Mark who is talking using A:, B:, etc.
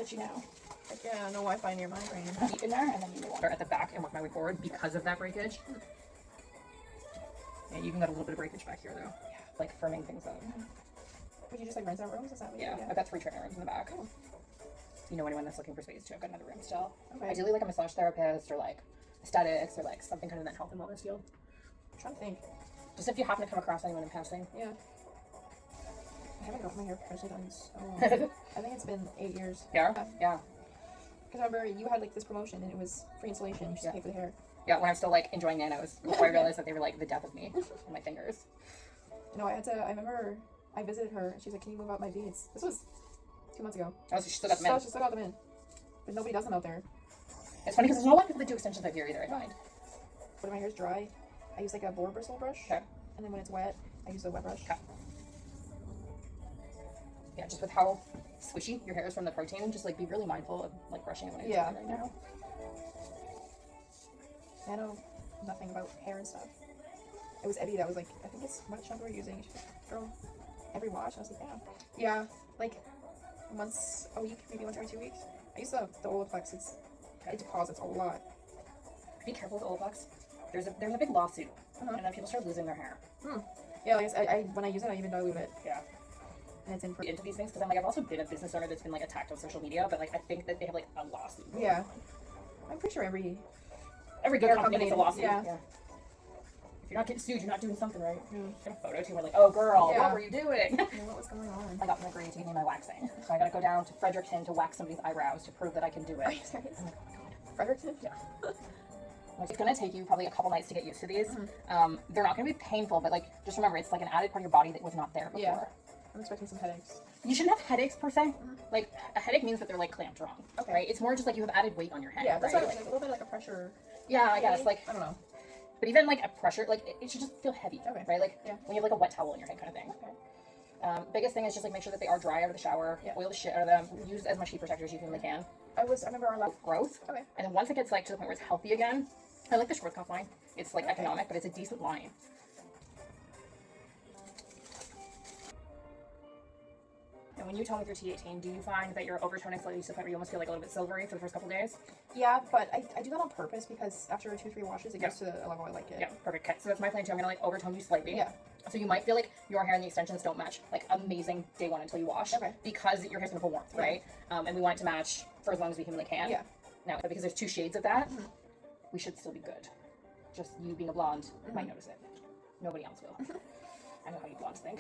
A: pitchy now.
B: Like, yeah, no Wi-Fi near my brain.
A: Deep in there, and then you water at the back and work my way forward because of that breakage. Yeah, you even got a little bit of breakage back here, though. Yeah, like firming things up.
B: Would you just like rent out rooms? Is that what
A: Yeah, I've got 3 trainer rooms in the back.
B: Cool.
A: You know anyone that's looking for space too? I've got another room still.
B: Okay.
A: Ideally, like a massage therapist or like aesthetics or like something kind of in that health and wellness field.
B: I'm trying to think.
A: Just if you happen to come across anyone in passing.
B: Yeah. I haven't got my hair professionally done in so long. I think it's been 8 years.
A: Yeah? Yeah.
B: Because I remember you had like this promotion and it was free installation. You just pay for the hair.
A: Yeah, when I'm still like enjoying nanos before I realized that they were like the death of me and my fingers.
B: No, I remember I visited her and she's like, can you move out my beads? This was 2 months ago.
A: Oh, so she still got them in.
B: She still got them in. But nobody does them out there.
A: It's funny because there's not a lot of people that do extensions out here either, I find.
B: When my hair's dry, I use like a boar bristle brush.
A: Okay.
B: And then when it's wet, I use a wet brush.
A: Okay. Yeah, just with how squishy your hair is from the protein, just like be really mindful of like brushing it when it's dry right now.
B: I know nothing about hair and stuff. It was Eddie that was like, I think it's what shampoo we're using. She's like, girl, every wash. I was like, yeah, like once a week, maybe once every 2 weeks. I use the Olaplex. It deposits a lot.
A: Be careful with Olaplex. There's a big lawsuit, and then people start losing their hair.
B: Yeah, like I when I use it, I even dilute it.
A: Yeah.
B: And it's
A: into these things because I'm like I've also been a business owner that's been like attacked on social media, but like I think that they have like a lawsuit.
B: Yeah. I'm pretty sure every
A: good company needs a lawsuit.
B: Yeah.
A: If you're not getting sued, you're not doing something right. Get a photo too. We're like, oh girl, what were you doing?
B: What was going on?
A: I got them agreed to give me my waxing, so I got to go down to Fredericton to wax somebody's eyebrows to prove that I can do it.
B: Are you serious?
A: I'm like, oh my god.
B: Fredericton?
A: Yeah. Like, it's gonna take you probably a couple nights to get used to these. They're not gonna be painful, but like just remember, it's like an added part of your body that was not there before.
B: Yeah. I'm expecting some headaches.
A: You shouldn't have headaches per se. Like a headache means that they're like clamped wrong.
B: Okay.
A: Right? It's more just like you have added weight on your head.
B: Yeah, that's
A: right?
B: like a little bit like a pressure.
A: Yeah, I guess. Like
B: I don't know.
A: But even like a pressure, like it should just feel heavy.
B: Okay.
A: Right? Like when you have like a wet towel in your head kind of thing.
B: Okay.
A: Biggest thing is just like make sure that they are dry out of the shower. Oil the shit out of them. Use as much heat protector as you humanly can.
B: I remember our last
A: growth.
B: Okay.
A: And then once it gets like to the point where it's healthy again, I like the Schwarzkopf line. It's like economic, but it's a decent line. And when you tone with your T18, do you find that you're overtoning slightly to the point where you almost feel like a little bit silvery for the first couple of days?
B: Yeah, but I do that on purpose because after 2-3 washes, it gets to a level I like it.
A: Yeah, perfect. Okay, so that's my plan too. I'm gonna like overtone you slightly.
B: Yeah.
A: So you might feel like your hair and the extensions don't match like amazing day one until you wash.
B: Okay.
A: Because your hair's gonna pull warmth, right? And we want it to match for as long as we humanly can.
B: Yeah.
A: Now, because there's 2 shades of that, we should still be good. Just you being a blonde might notice it. Nobody else will. I know how you blondes think.